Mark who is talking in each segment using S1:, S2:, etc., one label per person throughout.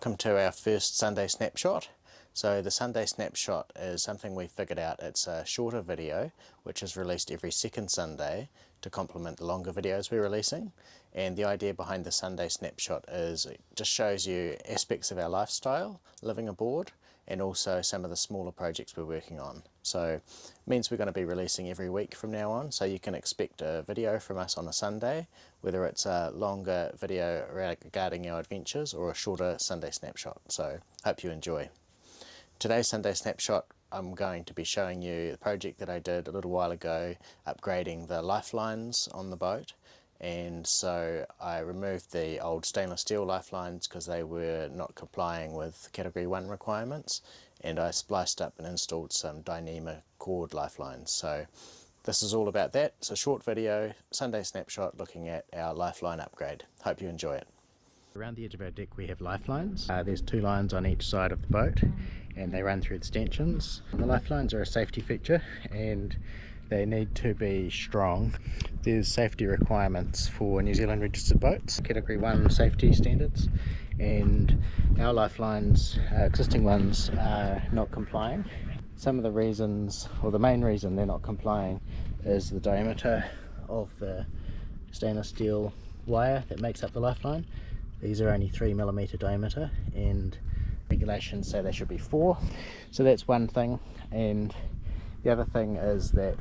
S1: Welcome to our first Sunday snapshot. So the Sunday snapshot is something we figured out. It's a shorter video which is released every second Sunday to complement the longer videos we're releasing. And the idea behind the Sunday snapshot is it just shows you aspects of our lifestyle living aboard and also some of the smaller projects we're working on. So it means we're going to be releasing every week from now on, so you can expect a video from us on a Sunday, whether it's a longer video regarding our adventures or a shorter Sunday snapshot. So hope you enjoy. Today's Sunday snapshot, I'm going to be showing you the project that I did a little while ago, upgrading the lifelines on the boat. And so I removed the old stainless steel lifelines because they were not complying with category 1 requirements, and I spliced up and installed some dyneema cord lifelines. So this is all about that. It's a short video, Sunday snapshot looking at our lifeline upgrade. Hope you enjoy it. Around the edge of our deck we have lifelines. There's 2 lines on each side of the boat and they run through the stanchions. The lifelines are a safety feature and they need to be strong. There's safety requirements for New Zealand registered boats, category 1 safety standards, and our lifelines, existing ones, are not complying. Some of the reasons, or the main reason they're not complying, is the diameter of the stainless steel wire that makes up the lifeline. These are only 3mm diameter and regulations say they should be 4. So that's one thing. And the other thing is that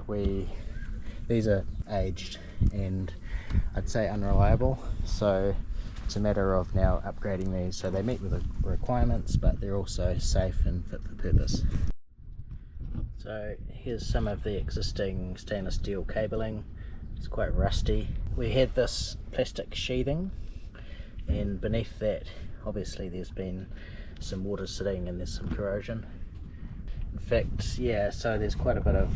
S1: these are aged and I'd say unreliable, so it's a matter of now upgrading these so they meet with the requirements but they're also safe and fit for purpose. So here's some of the existing stainless steel cabling. It's quite rusty. We had this plastic sheathing and beneath that obviously there's been some water sitting and there's some corrosion. In fact, yeah, so there's quite a bit of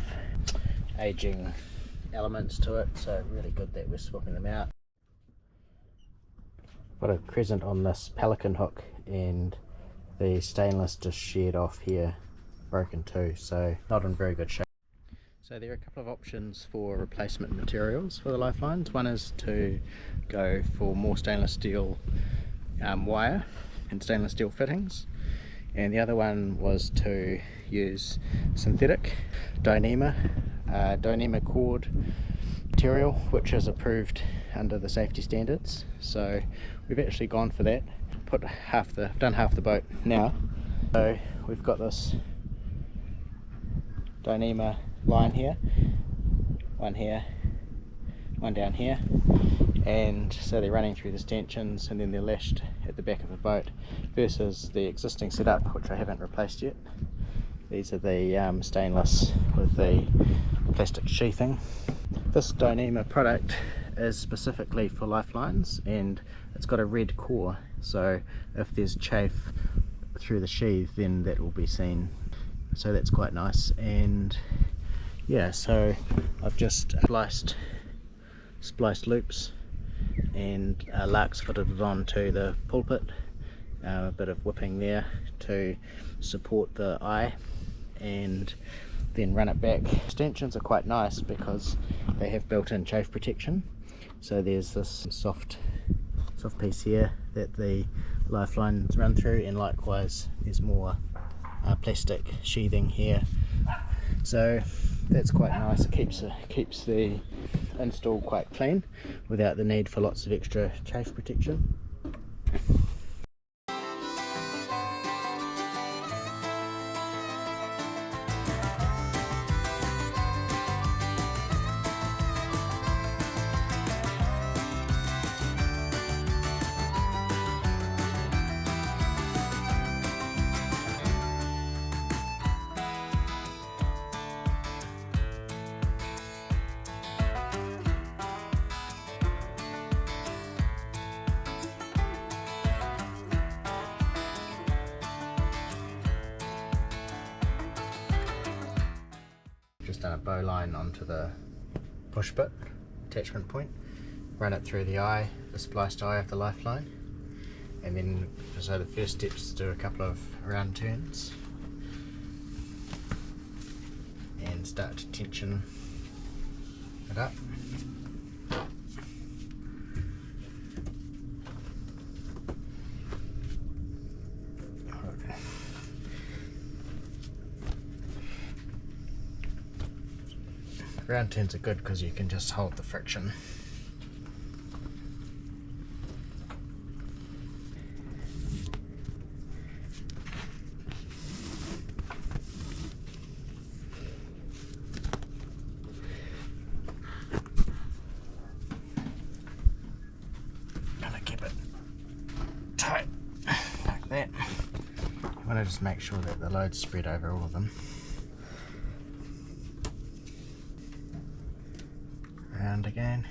S1: aging elements to it, so really good that we're swapping them out. Got a crescent on this pelican hook and the stainless just sheared off here, broken too, so not in very good shape. So there are a couple of options for replacement materials for the lifelines. One is to go for more stainless steel wire and stainless steel fittings, and the other one was to use synthetic dyneema cord material, which is approved under the safety standards. So we've actually gone for that. Done half the boat now. So we've got this dyneema line here, one down here, and so they're running through the stanchions and then they're lashed at the back of the boat, versus the existing setup which I haven't replaced yet. These are the stainless with the plastic sheathing. This dyneema product is specifically for lifelines and it's got a red core, so if there's chafe through the sheath then that will be seen, so that's quite nice. And yeah, so I've just spliced loops and larks fitted it onto the pulpit, a bit of whipping there to support the eye, and then run it back. Stanchions are quite nice because they have built-in chafe protection, so there's this soft piece here that the lifelines run through, and likewise there's more plastic sheathing here, so that's quite nice. It keeps the install quite clean without the need for lots of extra chafe protection. Just done a bow line onto the push bit, attachment point, run it through the eye, the spliced eye of the lifeline, and then so the first step is to do a couple of round turns and start to tension it up. Round turns are good because you can just hold the friction. Gonna keep it tight like that. You want to just make sure that the load's spread over all of them. Round again.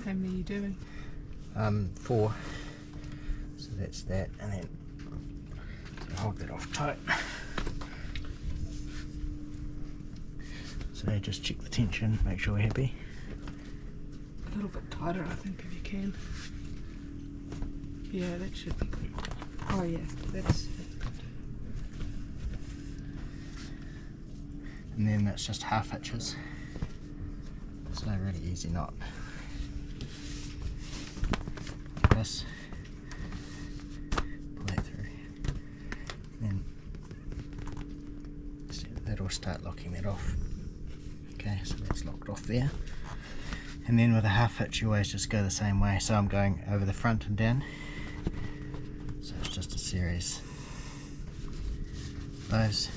S2: How many are you doing?
S1: 4. So that's that, and then so hold that off tight. So just check the tension, make sure we're happy.
S2: A little bit tighter, I think, if you can. Yeah, that should be good. Oh yeah, that's good.
S1: And then that's just half hitches. So really easy knot. This, pull that through, and then see that'll start locking that off. Okay, so that's locked off there. And then with a half hitch you always just go the same way. So I'm going over the front and down. So it's just a series of those.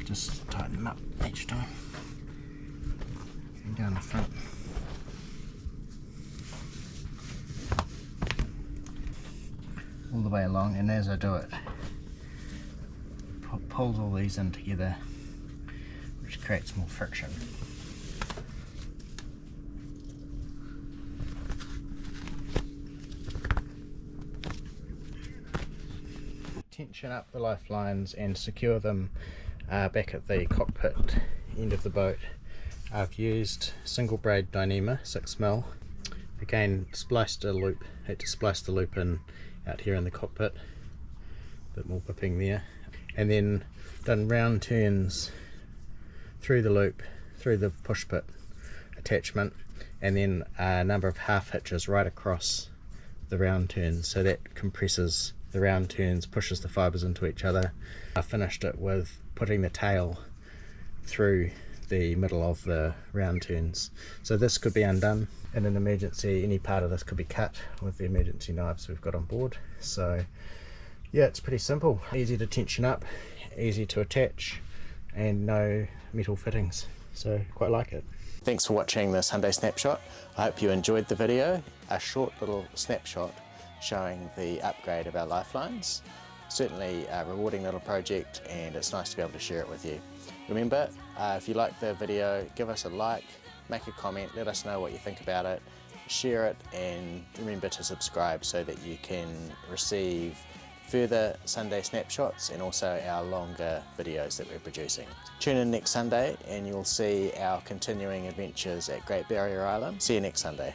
S1: Just tighten them up each time. And down the front. All the way along, and as I do it, pulls all these in together, which creates more friction. Tension up the lifelines and secure them back at the cockpit end of the boat. I've used single braid dyneema 6mm. Again, spliced a loop, had to splice the loop in out here in the cockpit, a bit more whipping there, and then done round turns through the loop, through the push pit attachment, and then a number of half hitches right across the round turns, so that compresses the round turns, pushes the fibres into each other. I finished it with putting the tail through the middle of the round turns. So this could be undone in an emergency. Any part of this could be cut with the emergency knives we've got on board. So yeah, it's pretty simple, easy to tension up, easy to attach, and no metal fittings, so quite like it. Thanks for watching the Sunday snapshot. I hope you enjoyed the video. A short little snapshot showing the upgrade of our lifelines. Certainly a rewarding little project, and it's nice to be able to share it with you. Remember, if you like the video, give us a like, make a comment, let us know what you think about it, share it, and remember to subscribe so that you can receive further Sunday snapshots and also our longer videos that we're producing. Tune in next Sunday and you'll see our continuing adventures at Great Barrier Island. See you next Sunday.